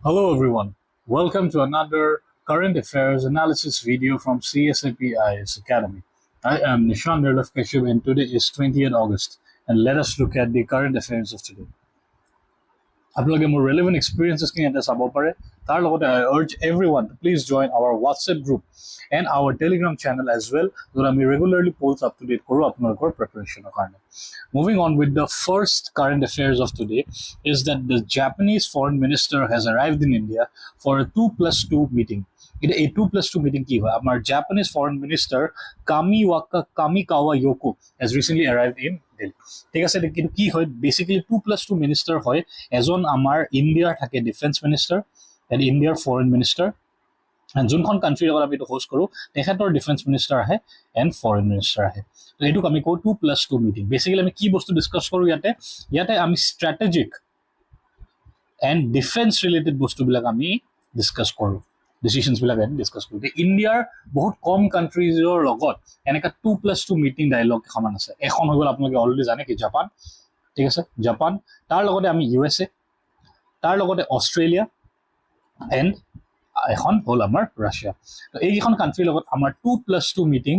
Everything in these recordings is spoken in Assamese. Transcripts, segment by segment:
Hello everyone, welcome to another current affairs analysis video from CSAP IAS Academy. I am Nishan Nirlav Kashyap and today is 20th August and let us look at the current affairs of today. আপোনালোকে মোৰ relevant experiences খিনি এটা চাব পাৰে তাৰ লগতে I urge everyone to please join our WhatsApp group and our Telegram channel as well য'ত আমি regularly polls up to date কৰোঁ আপোনালোকৰ preparation কাৰণে. Moving on with the first current affairs of today is that the Japanese foreign minister has arrived in India for a 2+2 meeting. It a 2+2 meeting কি হয় আমাৰ Japanese foreign minister Kamikawa Yoko has recently arrived in Delhi. ঠিক আছে কিন্তু কি হয় basically 2+2 minister হয় এজন আমাৰ ইণ্ডিয়াৰ থাকে ডিফেন্স মিনিষ্টাৰ এণ্ড ইণ্ডিয়াৰ ফৰেন মিনিষ্টাৰ এণ্ড যোনখন কাণ্ট্ৰিৰ লগত আমি এইটো হোষ্ট কৰোঁ তেখেতৰ ডিফেন্স মিনিষ্টাৰ আহে এণ্ড ফৰেন মিনিষ্টাৰ আহে তো এইটোক আমি কওঁ 2+2 মিটিং বেচিকেলি আমি কি বস্তু ডিছকাছ কৰোঁ ইয়াতে আমি ষ্ট্ৰেটেজিক এণ্ড ডিফেন্স ৰিলেটেড বস্তুবিলাক আমি ডিছকাছ কৰোঁ ডিচিশ্যনছবিলাক আমি ডিছকাছ কৰোঁ ইণ্ডিয়াৰ বহুত কম কাণ্ট্ৰিজৰ লগত এনেকুৱা 2+2 মিটিং ডায়লগ এখন আছে এখন হৈ গ'ল আপোনালোকে অলৰেডি জানে কি জাপান ঠিক আছে জাপান তাৰ লগতে আমি USA তাৰ লগতে অষ্ট্ৰেলিয়া এণ্ড এখন হ'ল আমাৰ ৰাছিয়া তো এইকেইখন কাণ্ট্ৰিৰ লগত আমাৰ 2+2 মিটিং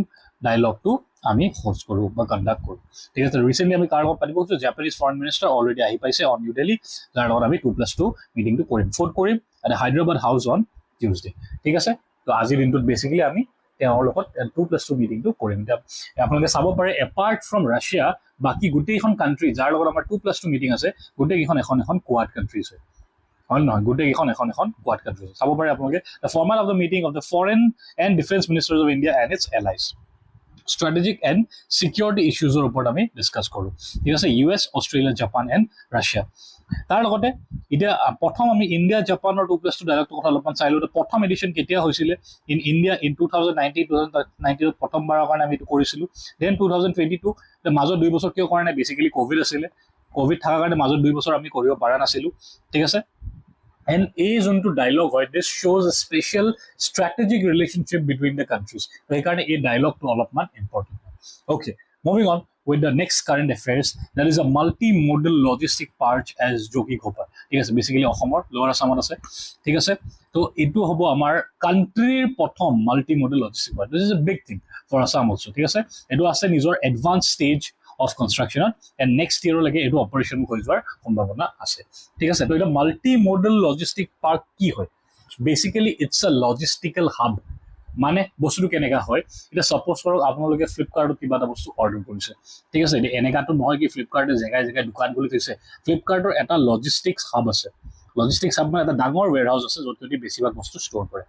ডায়লগটো আমি হোষ্ট কৰোঁ বা কণ্ডাক্ট কৰোঁ ঠিক আছে ৰিচেণ্টলি আমি কাৰ লগত পাতিব খুজিছোঁ জাপানিজ ফৰেন মিনিষ্টাৰ অলৰেডি আহি পাইছে অন নিউ দিল্লী যাৰ লগত আমি 2+2 মিটিংটো কৰিম কৰিম at Hyderabad house on Tuesday ঠিক আছে তো আজিৰ দিনটোত বেচিকেলি আমি তেওঁৰ লগত 2+2 মিটিংটো কৰিম আপোনালোকে চাব পাৰে এপাৰ্ট ফ্ৰম ৰাছিয়া বাকী গোটেইখন কাণ্ট্ৰি যাৰ লগত আমাৰ 2+2 মিটিং আছে গোটেইকেইখন এখন কোৱাড কাণ্ট্ৰিজ হয় হয় নহয় গোটেইকেইখন এখন কোৱাড কাণ্ট্ৰিজ চাব পাৰে আপোনালোকে the format of the meeting of the foreign and defence ministers of India and its allies strategic and security issues ওপৰত আমি ডিছকাছ কৰোঁ ঠিক আছে US Australia Japan and Russia তাৰ লগতে এতিয়া প্ৰথম আমি ইণ্ডিয়া জাপানৰ 2+2 ডায়লগটোৰ কথা অলপমান চাই লওঁ প্ৰথম এডিশ্যন কেতিয়া হৈছিলে ইন ইণ্ডিয়া ইন 2019 প্ৰথমবাৰৰ কাৰণে আমি এইটো কৰিছিলোঁ দেন 2022 মাজত 2 বছৰ কিয় কৰা নাই বেচিকেলি কোভিড আছিলে কোভিড থকাৰ কাৰণে মাজত 2 বছৰ আমি কৰিব পৰা নাছিলোঁ ঠিক আছে And A যোনটো ডায়লগ হয় this shows a special strategic relationship between the countries. So সেইকাৰণে এই ডায়লগটো অলপমান important. Okay, moving on with the next current affairs, that is a multi-modal logistic park as Joki Khopa. ঠিক আছে বেচিকেলি অসমৰ লোৱাৰ আসামত আছে ঠিক আছে তো এইটো হ'ব আমাৰ কাণ্ট্ৰিৰ প্ৰথম multi-modal logistic park. This is a big thing for Assam also. ঠিক আছে এইটো আছে নিজৰ advanced stage of construction and next year lage etu operation হৈ যোৱাৰ সম্ভাৱনা আছে ঠিক আছে তো এটা মাল্টি মডেল লজিষ্টিক পাৰ্ক কি হয় বেসিক্যালি ইটস আ লজিষ্টিক্যাল হাব মানে বস্তুটো কেনেকা হয় এটা সাপোজ কৰক আপোনালোকে ফ্লিপকাৰ্টত কিবা এটা বস্তু অৰ্ডাৰ কৰিছে ঠিক আছে এটা এনেকাটো নহয় কি ফ্লিপকাৰ্টে জেগায় জেগায় দোকান খুলি থৈছে ফ্লিপকাৰ্টৰ এটা লজিষ্টিক্স হাব আছে লজিষ্টিক্স হাব মানে এটা ডাঙৰ ওৱেৰহাউচ আছে য'ত সিহঁতি বেছিভাগ বস্তু ষ্ট'ৰ কৰে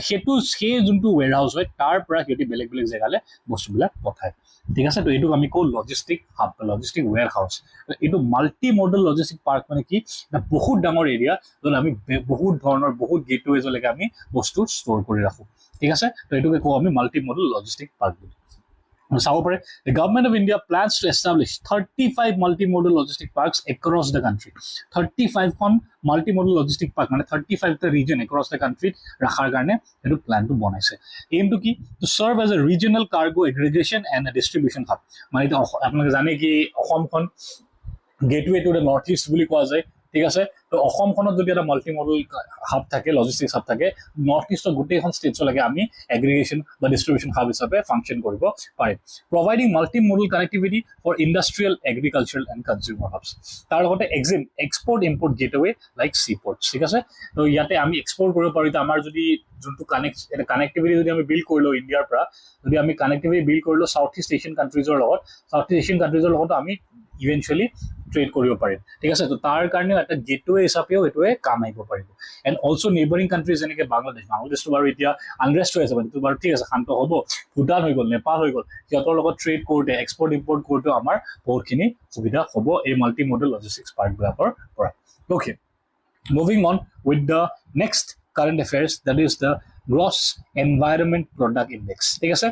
সেই যোনটো ওৱেৰহাউচ হয় তাৰ পৰা সিহঁতি বেলেগ বেলেগ জেগালৈ বস্তুবিলাক পঠায় ঠিক আছে তো এইটোক আমি কওঁ লজিষ্টিক হাব লজিষ্টিক ওৱেৰহাউচ এইটো মাল্টি মডেল লজিষ্টিক পাৰ্ক মানে কি এটা বহুত ডাঙৰ এৰিয়া য'ত আমি বহুত ধৰণৰ বহুত গেটৱেজলৈকে আমি বস্তু ষ্ট'ৰ কৰি ৰাখোঁ ঠিক আছে তো এইটোকে কওঁ আমি মাল্টি মডেল লজিষ্টিক পাৰ্ক বুলি চাব পাৰে the government of India plans to establish 35 multimodal logistic parks across the country 35 খন multimodal logistic park মানে 35 টা region across the country ৰাখাৰ কাৰণে এইটো প্লানটো বনাইছে এইমটো কি to serve as a regional cargo aggregation and a distribution hub মানে এটা আপোনালোকে জানে কি অসমখন gateway to the north east বুলি কোৱা যায় ঠিক আছে তো অসমখনত যদি এটা মাল্টি মডেল হাব থাকে লজিষ্টিক্স হাব থাকে নৰ্থ ইষ্টৰ গোটেইখন ষ্টেটছলৈকে আমি এগ্ৰিগেশ্যন বা ডিষ্ট্ৰিবিউশ্যন হাব হিচাপে ফাংচন কৰিব পাৰিম providing multi modal connectivity for industrial agricultural and consumer hubs তাৰ লগতে export import gateway like sea ports ঠিক আছে তো ইয়াতে আমি এক্সপৰ্ট কৰিব পাৰোঁ আমাৰ যদি যোনটো কানেক্টিভিটি যদি আমি বিল্ড কৰি লওঁ ইণ্ডিয়াৰ পৰা যদি আমি কানেক্টিভিটি বিল্ড কৰি লওঁ সাউথ ইষ্ট এছিয়ান কাণ্ট্ৰিজৰ লগতো আমি ইভেঞ্চুৱেলি ট্ৰেড কৰিব পাৰিম ঠিক আছে তো তাৰ কাৰণে এটা গেটৱে হিচাপেও এইটোৱে কাম আহিব পাৰিব এণ্ড অলছো নেইবাৰিং কাণ্ট্ৰিজ যেনেকৈ বাংলাদেশটো বাৰু এতিয়া আনৰেষ্ট হৈ আছে এইটো বাৰু ঠিক আছে শান্ত হ'ব ভূটান হৈ গ'ল নেপাল হৈ গ'ল সিহঁতৰ লগত ট্ৰেড কৰোঁতে এক্সপৰ্ট ইম্পৰ্ট কৰোঁতেও আমাৰ বহুতখিনি সুবিধা হ'ব এই মাল্টি মডেল লজিষ্টিক্স পাৰ্কবিলাকৰ পৰা okay moving on with the next current affairs that is the gross environment product index ঠিক আছে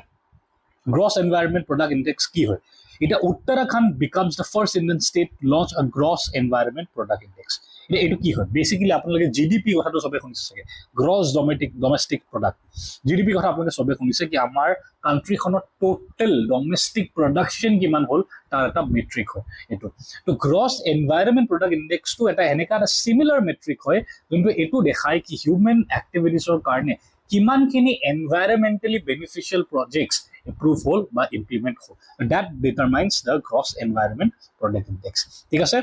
গ্ৰছ এনভাইৰনমেণ্ট প্ৰডাক্ট ইণ্ডেক্স কি হয় Uttarakhand becomes the first Indian state to launch a gross environment product index. এইটো কি হয় বেসিক্যালি আপোনালোকে জিডিপি কথাটো সবে শুনিছে চাগে গ্ৰছ ডমেষ্টিক প্ৰডাক্ট জিডিপি কথা আপোনালোকে সবে শুনিছে কি আমাৰ কাণ্ট্ৰিখনৰ টোটেল ডমেষ্টিক প্ৰডাকশ্যন কিমান হ'ল তাৰ এটা মেট্ৰিক হয় এইটো তো গ্ৰছ এনভাইৰনমেণ্ট প্ৰডাক্ট ইণ্ডেক্সটো এটা এনেকা এটা সিমিলাৰ মেট্ৰিক হয় যোনটো এইটো দেখায় কি হিউমেন এক্টিভিটিছৰ কাৰণে কিমানখিনি এনভাইৰনমেণ্টেলি বেনিফিচিয়েল প্ৰজেক্টছ এপ্ৰুভ হ'ল বা ইমপ্লিমেণ্ট হ'ল that determines the gross environment product index ঠিক আছে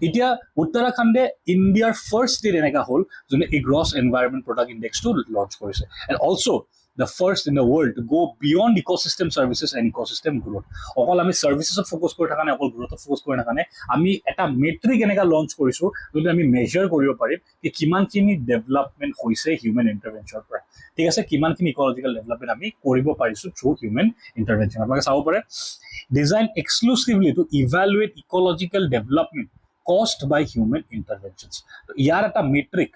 এতিয়া উত্তৰাখণ্ডে ইণ্ডিয়াৰ ফাৰ্ষ্ট ষ্টেট এনেকা হ'ল যোনে এই গ্ৰছ এনভাইৰনমেণ্ট প্ৰডাক্ট ইণ্ডেক্সটো লঞ্চ কৰিছে and also' the first in the world to go beyond ecosystem services and ecosystem growth অকল আমি সার্ভিসেছত ফোকাস কৰি থকা নাই অকল গ্ৰোথত ফোকাস কৰি থকা নাই আমি এটা মেট্ৰিক এনেকা লঞ্চ কৰিছো যোনটো আমি মেজাৰ কৰিব পাৰিম কি কিমানখিনি ডেভেলপমেন্ট হৈছে হিউম্যান ইন্টাৰভেনশনৰ পৰা ঠিক আছে কিমানখিনি ইকোলজিক্যাল ডেভেলপমেন্ট আমি কৰিব পাৰিছো থ্ৰু হিউম্যান ইন্টাৰভেনশন আপোনালোকে চাব পাৰে design exclusively to evaluate ecological development caused by human interventions তো ইয়াৰ এটা মেট্ৰিক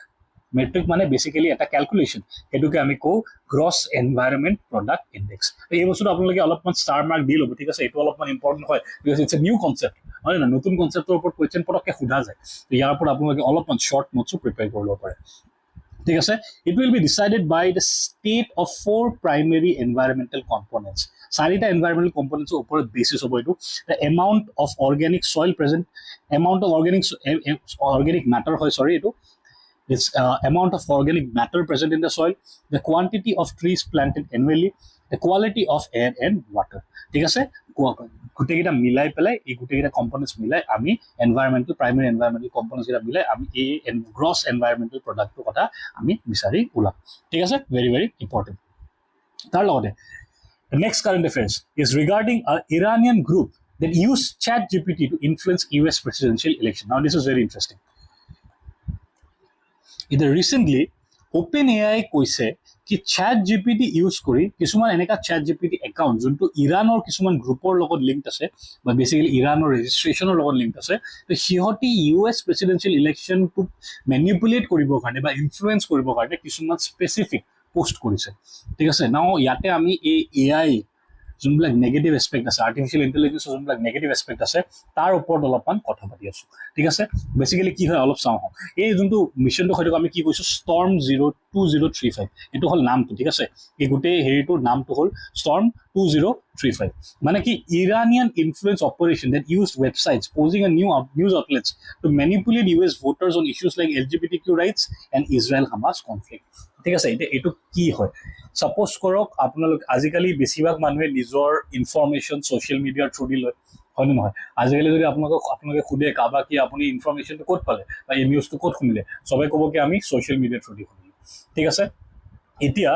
মানে বেসিক্যালি এটা ক্যালকুলেশন এটুকে আমি কো গ্ৰছ এনভাইৰনমেন্ট প্ৰডাক্ট ইণ্ডেক্স এই বস্তুটো আপোনালোকে অলপমান ষ্টাৰ মাৰ্ক দি ল'ব ঠিক আছে এইটো অলপমান ইম্পৰ্টেণ্ট হয় because it's a new concept হয় না নতুন কনচেপ্টৰ ওপৰত কুৱেশ্যন পটককে সোধা যায় তো ইয়াৰ ওপৰত আপোনালোকে অলপমান শৰ্ট নোটছো প্ৰিপেয়াৰ কৰি ল'ব পাৰে ঠিক আছে it will be decided by the state of 4 primary environmental components চাৰিটা এনভাইৰনমেণ্টেল কম্পনেণ্টছৰ ওপৰত বেচিছ হ'ব এইটো the amount of organic soil present amount of organic matter হয় সৰি এইটো its amount of organic matter present in the soil, the quantity of trees planted annually, the quality of air and water. ঠিক আছে গোটেইকেইটা মিলাই পেলাই এই গোটেইকেইটা কম্পনেণ্টছ মিলাই আমি এনভাইৰনমেণ্টেল প্ৰাইমেৰী এনভাইৰনমেণ্টেল কম্পনেণ্টছ কেইটা মিলাই আমি এই গ্ৰছ এনভাইৰনমেণ্টেল প্ৰডাক্টটোৰ কথা আমি বিচাৰি ওলাম ঠিক আছে ভেৰি ভেৰি ইম্পৰ্টেণ্ট তাৰ লগতে next current affairs is regarding a Iranian group that used ChatGPT to influence US presidential election. Now this is very interesting. Either recently OpenAI কৈছে কি ChatGPT ইউজ কৰি কিছুমান এনেকা ChatGPT একাউণ্ট যোনটো ইৰাণৰ কিছুমান গ্ৰুপৰ লগত লিংক আছে বা বেসিক্যালি ইৰাণৰ ৰেজিষ্ট্ৰেচনৰ লগত লিংক আছে তো সিহঁতি US প্ৰেসিডেন্সিয়েল ইলেকশ্যনটো ম্যানিপুলেট কৰিবৰ কাৰণে বা ইনফ্লুৱেঞ্চ কৰিবৰ কাৰণে কিছুমান স্পেচিফিক পোষ্ট কৰিছে ঠিক আছে নাও ইয়াতে আমি এই AI যোনবিলাক নেগেটিভ এসপেক্ট আছে আৰ্টিফিচিয়েল ইন্টেলিজেন্সৰ যোনবিলাক নেগেটিভ এসপেক্ট আছে তাৰ ওপৰত অলপমান কথা পাতি আছো ঠিক আছে বেসিক্যালি কি হয় অলপ চাওঁ এই যোনটো মিশনটো হয়তো আমি কি কৈছো ষ্টৰ্ম 2035 এটো হল নামটো ঠিক আছে এই গোটেই হেৰিটোৰ নামটো হল ষ্টৰ্ম 2035 মানে কি Iranian influence operation that used websites posing a new news outlets to manipulate US voters on issues like LGBTQ rights and Israel-Hamas conflict ঠিক আছে এটো কি হয় সাপোজ কৰক আপোনালোক আজিকালি বেছিভাগ মানুহে নিজৰ ইনফৰমেশন সোশ্যাল মিডিয়াৰ থ্ৰু দি লয় হয় নে নহয় আজিকালি যদি আপোনালোকে খুদে কাবা কি আপুনি ইনফৰমেশনটো ক'ত পালে বা এই নিউজটো ক'ত শুনিলে সবাই ক'ব কি আমি সোশ্যাল মিডিয়াৰ থ্ৰু দি শুনিলো ঠিক আছে এতিয়া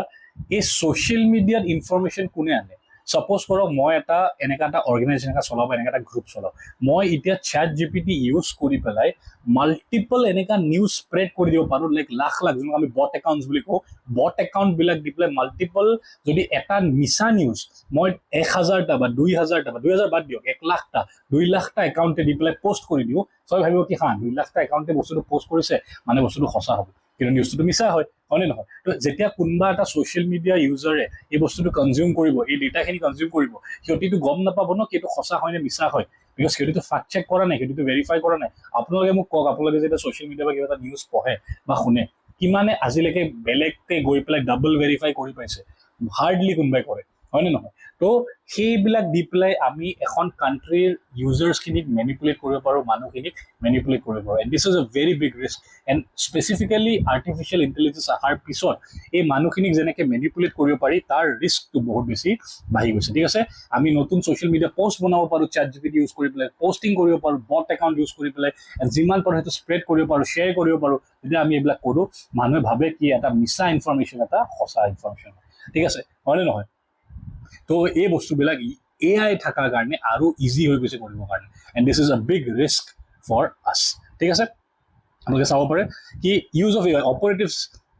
এই সোশ্যাল মিডিয়াৰ ইনফৰমেশন কোনে আনে সাপোজ কৰক মই এটা এনেকা এটা অৰ্গানাইজেশ্যন এটা চলাব এনেকা এটা গ্ৰুপ চলাব মই এতিয়া ChatGPT ইউজ কৰি পেলাই মাল্টিপল এনেকা নিউজ স্প্ৰেড কৰি দিব পাৰো লাইক লাখ যোনক আমি বট একাউণ্টছ বুলি কওঁ বট একাউণ্ট বিলাক দি পেলাই মাল্টিপল যদি এটা মিছা নিউজ মই 1000টা বা 2000টা বা 2000 বাদ দিয়ক 1 লাখটা 2 লাখটা একাউণ্টে দি পেলাই পোষ্ট কৰি দিও সবাই ভাবিব কি হা 2 লাখটা একাউণ্টে বস্তুটো পোষ্ট কৰিছে মানে বস্তুটো সঁচা হ'ব কিন্তু নিউজটো মিছা হয় হয়নে নহয় তো যেতিয়া কোনবা এটা সোশ্যাল মিডিয়া ইউজাৰে এই বস্তুটো কনজিউম কৰিব এই ডেটাখিনি কনজিউম কৰিব সিহঁতিটো গম নাপাব ন কি এইটো সঁচা হয় নে মিছা হয় বিকজ সিহঁতিটো ফ্যাক্ট চেক কৰা নাই সিহঁতিটো ভেৰিফাই কৰা নাই আপোনালোকে মোক কওক আপোনালোকে যেতিয়া সোশ্যাল মিডিয়া বা কিবা এটা নিউজ পঢ়ে বা শুনে কিমানে আজিলৈকে বেলেগকে গৈ পেলাই ডাবল ভেৰিফাই কৰি পাইছে হাৰ্ডলি কোনবাই কৰে হয়নে নহয় তো সেইবিলাক দি পেলাই আমি এখন কাণ্ট্ৰিৰ ইউজাৰ্ছখিনিক মেনিপুলেট কৰিব পাৰোঁ মানুহখিনিক মেনিপুলেট কৰিব পাৰোঁ and this is a very big risk and specifically artificial intelligence অহাৰ পিছত এই মানুহখিনিক যেনেকৈ মেনিপুলেট কৰিব পাৰি তাৰ ৰিস্কটো বহুত বেছি বাঢ়ি গৈছে ঠিক আছে আমি নতুন ছ'চিয়েল মিডিয়া পষ্ট বনাব পাৰোঁ ChatGPT ইউজ কৰি পেলাই পষ্টিং কৰিব পাৰোঁ বট একাউণ্ট ইউজ কৰি পেলাই যিমান পাৰোঁ সেইটো স্প্ৰেড কৰিব পাৰোঁ শ্বেয়াৰ কৰিব পাৰোঁ যেতিয়া আমি এইবিলাক কৰোঁ মানুহে ভাবে কি এটা মিছা ইনফৰমেশ্যন এটা সঁচা ইনফৰমেশ্যন ঠিক আছে হয়নে নহয় তো এই বস্তুবিলাক AI থাকাৰ কাৰণে আৰু ইজি হৈ গৈছে কৰিবৰ কাৰণে and this is a big risk for us ঠিক আছে আপোনালোকে চাব পাৰে কি use of AI operatives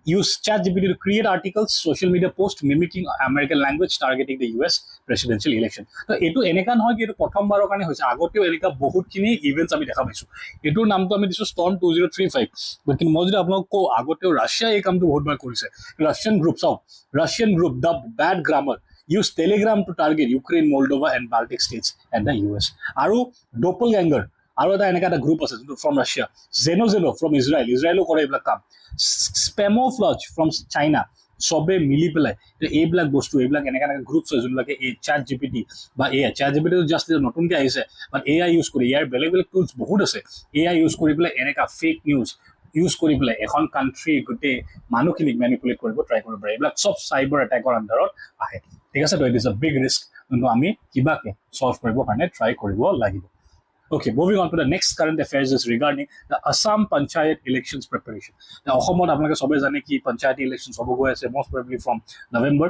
use ChatGPT to create articles, social media posts mimicking American language targeting the US presidential election. তো এইটো এনেকা নহয় কি এইটো প্ৰথমবাৰৰ কাৰণে হৈছে আগতেও এনেকা বহুতখিনি ইভেন্টছ আমি দেখা পাইছো এইটোৰ নামটো আমি দিছো ষ্টৰ্ম 2035 কিন্তু মই যদি আপোনাক কওঁ আগতেও ৰাছিয়া এই কামটো বহুতবাৰ কৰিছে Russian group the bed grammar use Telegram to target Ukraine, Moldova and Baltic states and the US. Aru doppelganger আৰু এটা গ্ৰুপ আছে যোনটো ফ্ৰম ৰাছিয়া, জেনো ফ্ৰম ইজৰাইলো কৰে এইবিলাক কাম, স্পেমোফ্লজ ফ্ৰম চাইনা, চবে মিলি পেলাই এইবিলাক বস্তু এইবিলাক এনেকা গ্ৰুপছ হয় যোনবিলাকে এই চাট জিপিটি বা চাট জিপিটি জাষ্ট নতুনকে আহিছে, বাট AI ইউজ কৰি ইয়াৰ বেলেগ বেলেগ টুলছ বহুত আছে, AI ইউজ কৰি পেলাই এনেকা ফেক নিউজ ইউজ কৰি পেলাই এখন কাণ্ট্ৰি গোটেই মানুহখিনিক মেনিপুলেট কৰিব ট্ৰাই কৰিব পাৰে। এইবিলাক চব চাইবাৰ এটেকৰ আণ্ডাৰত আহে, ঠিক আছে। তো it is a big risk যোনটো আমি কিবাকে চল্ভ কৰিবৰ কাৰণে ট্ৰাই কৰিব লাগিব। Okay, moving on to the next current affairs is regarding the Assam panchayat elections preparation. Now, অসমত আপোনালোকে সবে জানে কি panchayat elections হ'ব গৈ আছে most probably from November.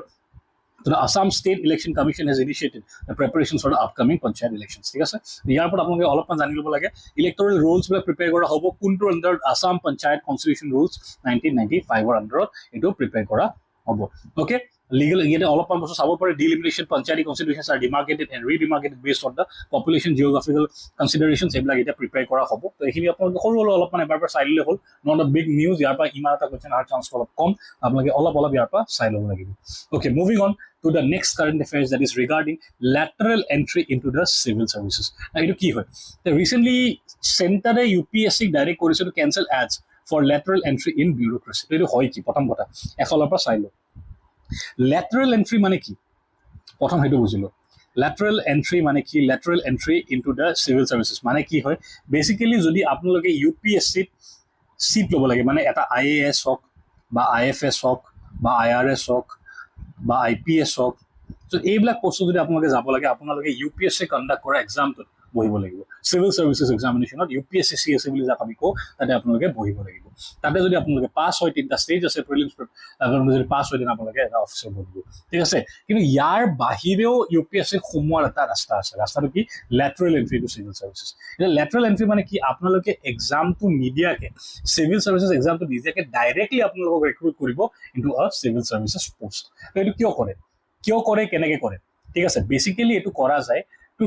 So the Assam State Election Commission has initiated the preparations for the upcoming panchayat elections. ঠিক আছে, ইয়াৰ ওপৰত আপোনালোকে অলপমান জানি ল'ব লাগে ইলেক্টৰেল ৰুলছ বিলাক প্ৰিপেয়াৰ কৰা হ'ব কোনটোৰ আণ্ডাৰত, আছাম পঞ্চায়ত কনষ্টিটিউশ্যন ৰুলছ 1995ৰ আণ্ডাৰত এইটো প্ৰিপেয়াৰ কৰা হ'ব। অ'কে, legal ইয়াতে অলপমান বস্তু চাব পাৰে, delimitation panchayati constitutions are demarcated and redemarcated based on the population geographical considerations, এইবিলাক এতিয়া প্ৰিপেয়াৰ কৰা হ'ব। তো এইখিনি আপোনালোকে সৰু হ'লেও অলপমান এবাৰ চাই ল'লে হ'ল, নট আ বিগ নিউজ, ইয়াৰ পৰা ইমান এটা কুৱেশ্যন অহাৰ চান্স অলপ কম, আপোনালোকে অলপ ইয়াৰ পৰা চাই ল'ব লাগিব। Okay, moving on to the next current affairs that is regarding lateral entry into the civil services. Now, এইটো কি হয়, recently চেণ্টাৰে UPSC ডাইৰেক্ট কৰিছে to cancel ads for lateral entry in bureaucracy. এইটো হয় কি, প্ৰথম কথা এফালৰ পৰা চাই লওঁ। লেটাৰেল এন্ট্ৰি মানে কি, প্ৰথম সেইটো বুজিলো। লেটাৰেল এন্ট্ৰি মানে কি, lateral entry into the civil services মানে কি হয়, বেচিকেলি যদি আপোনালোকে UPSCত চিট ল'ব লাগে, মানে এটা IAS হওক বা IFS হওক বা IRS হওক বা IPS হওক, ত' এইবিলাক পষ্ট যদি আপোনালোকে যাব লাগে, আপোনালোকে UPSC কণ্ডাক্ট কৰা এক্সামটোত বহিব লাগিব। চিভিল চাৰ্ভিচেছ এক্সামিনেশ্যনত UPSC CSE বুলি যাক আমি কওঁ, তাতে আপোনালোকে বহিব লাগিব। তাতে যদি আপোনালোকে পাছ হয়, 3টা ষ্টেজ আছে প্ৰিলিমছ, আপোনালোকে যদি পাছ হয় তেনে আপোনালোকে এটা অফিচাৰ বহিব, ঠিক আছে। কিন্তু ইয়াৰ বাহিৰেও UPSC সোমোৱাৰ এটা ৰাস্তা আছে, ৰাস্তাটো কি, lateral entry to civil services. এতিয়া লেটাৰেল এন্ট্ৰি মানে কি, আপোনালোকে এক্সামটো নিদিয়াকে, চিভিল চাৰ্ভিচেছ এক্সামটো নিদিয়াকে ডাইৰেক্টলি আপোনালোকক ৰিক্ৰুট কৰিব into a civil services post. এইটো কিয় কৰে, কেনেকে কৰে, ঠিক আছে। বেচিকেলি এইটো কৰা যায় to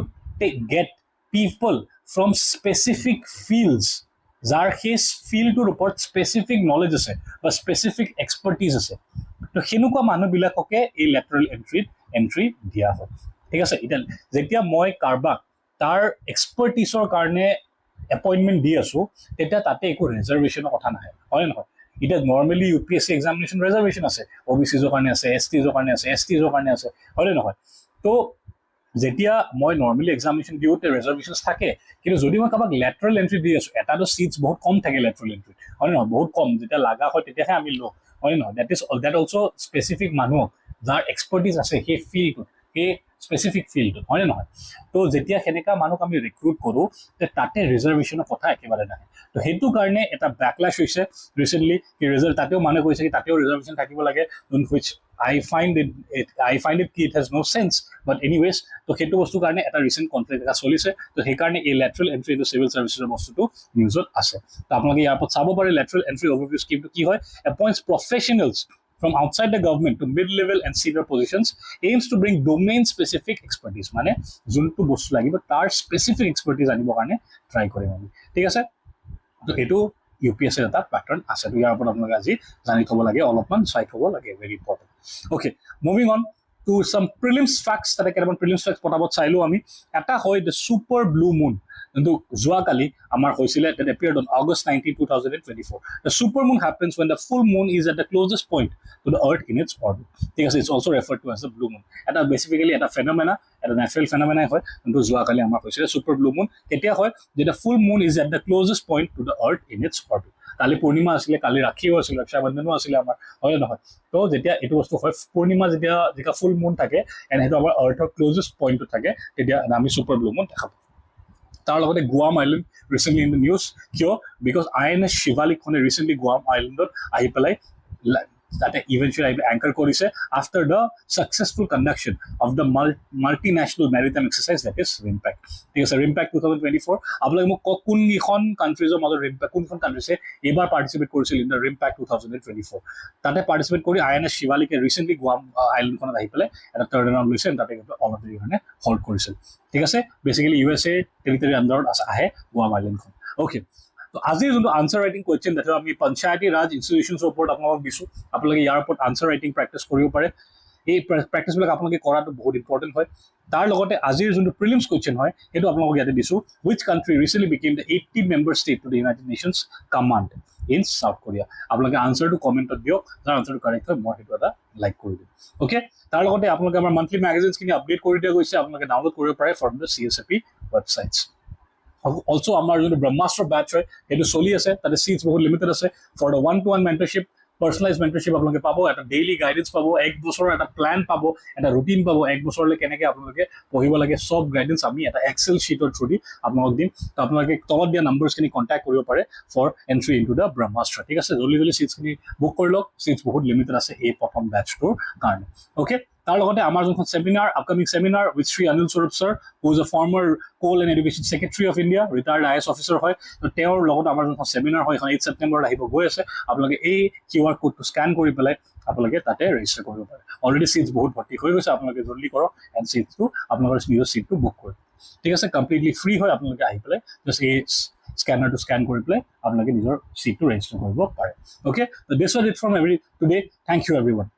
get people from specific fields, যাৰ সেই ফিল্ডটোৰ ওপৰত স্পেচিফিক নলেজ আছে বা স্পেচিফিক এক্সপাৰ্টিজ আছে, তো সেনেকুৱা মানুহবিলাককে এই লেটাৰেল এন্ট্ৰি দিয়া হয়, ঠিক আছে। এতিয়া যেতিয়া মই কাৰোবাক তাৰ এক্সপাৰ্টিছৰ কাৰণে এপইণ্টমেণ্ট দি আছোঁ, তেতিয়া তাতে একো ৰিজাৰ্ভেশ্যনৰ কথা নাহে, হয় নহয়। এতিয়া নৰ্মেলি UPSC এক্সামিনেশ্যন ৰিজাৰ্ভেশ্যন আছে, OBCৰ কাৰণে আছে, STৰ কাৰণে আছে, STৰ কাৰণে আছে, হয় নহয়। তো যেতিয়া মই নৰ্মেলি এক্সামিনেশ্যন দিওঁতে ৰিজাৰ্ভেশ্যন থাকে, কিন্তু যদি মই কাৰোবাক লেটাৰেল এন্ট্ৰি দি আছোঁ, এটাতো চিটছ বহুত কম থাকে লেটাৰেল এন্ট্ৰি, হয় নহয়, বহুত কম, যেতিয়া লগা হয় তেতিয়াহে আমি লওঁ, হয় নহয়। দেট অলছ' স্পেচিফিক মানুহ যাৰ এক্সপাৰ্টিজ আছে সেই ফিল্ডটোত, সেই স্পেচিফিক ফিল্ডটোত, হয় নহয়। তো যেতিয়া সেনেকা মানুহক আমি ৰিক্ৰুট কৰোঁ, তাতে ৰিজাৰ্ভেশ্যনৰ কথা একেবাৰে নাহে। তো সেইটো কাৰণে এটা বেকলাছ হৈছে ৰিচেণ্টলি, কি তাতেও মানুহে কৈছে কি তাতেও ৰিজাৰ্ভেশ্যন থাকিব লাগে, which I find it it has no sense, but anyways, তো সেইটো বস্তুৰ কাৰণে এটা ৰিচেণ্ট কনফ্লিক্ট এটা চলিছে, তো সেইকাৰণে এই লেটাৰেল এন্ট্ৰি ইনটু চিভিল চাৰ্ভিচেছৰ বস্তুটো নিউজত আছে। তো আপোনালোকে ইয়াৰ ওপৰত চাব পাৰে লেটাৰেল এন্ট্ৰি অভাৰভিউ স্কিমটো কি হয়, এপইণ্টছ professionals from outside the government to mid-level and senior positions, aims to bring domain-specific expertise, মানে যোনটো বস্তু লাগিব তাৰ স্পেচিফিক এক্সপাৰ্টিজ আনিবৰ কাৰণে ট্ৰাই কৰিম আমি, ঠিক আছে। তো এইটো UPSCৰ এটা পেটাৰ্ণ আছে, তো ইয়াৰ ওপৰত আপোনালোকে আজি জানি থ'ব লাগে, অলপমান চাই থ'ব লাগে, very important. Okay, moving on to some prelims facts, তাতে কেইটামান প্ৰিলিমছ ফেক্টছ পটাপট চাই লওঁ আমি। এটা হয় দ্য ছুপাৰ ব্লু মুন, যোনটো যোৱাকালি আমাৰ হৈছিলে, that appeared on August 19, 2024. The supermoon happens when the full moon is at the closest point to the earth in its orbit. ঠিক আছে, it's also referred to as the blue moon. এটা বেচিফিকেলি এটা ফেনমেনা, এটা নেচাৰেল ফেনমেনাই হয়, যোনটো যোৱাকালি আমাৰ হৈছিলে ছুপাৰ ব্লু মুন। কেতিয়া হয়, যেতিয়া full moon is at the closest point to the earth in its orbit. কালি পূৰ্ণিমা আছিলে, কালি ৰাখিও আছিলে, ৰক্ষাবন্ধনো আছিলে আমাৰ, হয় নহয়। তো যেতিয়া এইটো বস্তু হয়, পূৰ্ণিমা যেতিয়া ফুল মুন থাকে এণ্ড সেইটো আমাৰ আৰ্থৰ ক্লজেষ্ট পইণ্টত থাকে, তেতিয়া আমি ছুপাৰ ব্লু মুন দেখা পাওঁ। তাৰ লগতে Guam island recently in the news, কিয়, বিকজ INS শিৱালিকখনে ৰিচেণ্টলি গুৱাম আইলেণ্ডত আহি পেলাই তাতে ইভেঞ্চুৱেলি এংকাৰ কৰিছে after the successful conduction of the multinational maritime exercise, that is RIMPAC, ঠিক আছে। ৰিম্পেক্ট 2024, আপোনালোকে মোক কওক কোনকেইখন কাণ্ট্ৰিজৰ মাজত কোনখন কাণ্ট্ৰিছে এইবাৰ পাৰ্টিচিপেট কৰিছিল ইন দ্য ৰিম্পেক্ট 2024। তাতে পাৰ্টিচিপেট কৰি INS শিৱালিকে ৰিচেণ্টলি গুৱাম আইলেণ্ডখনত আহি পেলাই এটা টাৰ্ণ এৰাউণ্ড লৈছে, তাতে অলপদেৰি কাৰণে হল্ড কৰিছিল, ঠিক আছে। বেচিকেলি USA টেৰিটৰী আণ্ডাৰত আহে গুৱাম আইলেণ্ডখন। অ'কে, তো আজিৰ যোনটো আনচাৰ ৰাইটিং কুৱেশ্যন, সেইটো আমি পঞ্চায়তী ৰাজ ইনষ্টিটিউশ্যনৰ ওপৰত আপোনালোকক দিছোঁ, আপোনালোকে ইয়াৰ ওপৰত আনচাৰ ৰাইটিং প্ৰেক্টিছ কৰিব পাৰে। এই প্ৰেক্টিছবিলাক আপোনালোকে কৰাটো বহুত ইম্পৰ্টেণ্ট হয় তাৰ লগতে আজিৰ যোনটো প্ৰিলিমছ কুৱেশ্যন হয় সেইটো আপোনালোকক ইয়াতে দিছোঁ which country recently became the 80 member state to the United Nations command in South Korea আপোনালোকে আনসাৰটো কমেণ্টত দিয়ক যাৰ আনসাৰটো কাৰেক্ট হয় মই সেইটো এটা লাইক কৰি দিম ওকে তাৰ লগতে আপোনালোকে আমাৰ মান্থলি মেগাজিনছখিনি আপডেট কৰি দিয়া গৈছে আপোনালোকে ডাউনলোড কৰিব পাৰে ফ্ৰম দ্য CSAP ৱেবছাইটছ অলসো আমাৰ যোনটো ব্ৰহ্মাস্ত্ৰ বেটছ হয় সেইটো চলি আছে তাতে চিটছ বহুত লিমিটেড আছে for the one to one mentorship personalized mentorship আপোনালোকে পাব এটা ডেইলি গাইডেন্স পাব এক বছৰৰ এটা প্ল্যান পাব এটা ৰুটিন পাব এক বছৰলৈ কেনেকৈ আপোনালোকে পঢ়িব লাগে সব গাইডেন্স আমি এটা এক্সেল শ্বীটৰ থ্ৰু দি আপোনালোকক দিম তো আপোনালোকে তলত দিয়া নাম্বাৰছখিনি কণ্টেক্ট কৰিব পাৰে ফৰ এণ্ট্ৰি ইনটু দ্য ব্ৰহ্মাস্ত্ৰ ঠিক আছে জলদি জলদি চিটছখিনি বুক কৰি লওক চিটছ বহুত লিমিটেড আছে এই প্ৰথম বেটছটোৰ কাৰণে অ'কে তাৰ লগতে আমাৰ যোনখন seminar upcoming seminar with Shri Anil Swarup sir who is a former coal and education secretary of India retired IAS officer হয় তো তেওঁৰ লগত আমাৰ যোনখন সেমিনাৰ হয় এখন 8 ছেপ্টেম্বৰত আহিব গৈ আছে আপোনালোকে এই QR কোডটো স্কেন কৰি পেলাই আপোনালোকে তাতে ৰেজিষ্টাৰ কৰিব পাৰে অলৰেডি চিটছ বহুত ভৰ্তি হৈ গৈছে আপোনালোকে জলদি কৰক এণ্ড চিটছটো আপোনালোকৰ নিজৰ চিটটো বুক কৰক ঠিক আছে কমপ্লিটলি ফ্ৰী হয় আপোনালোকে আহি পেলাই জাষ্ট এই স্কেনাৰটো স্কেন কৰি পেলাই আপোনালোকে নিজৰ চিটটো ৰেজিষ্টাৰ কৰিব পাৰে okay this was it from every today thank you everyone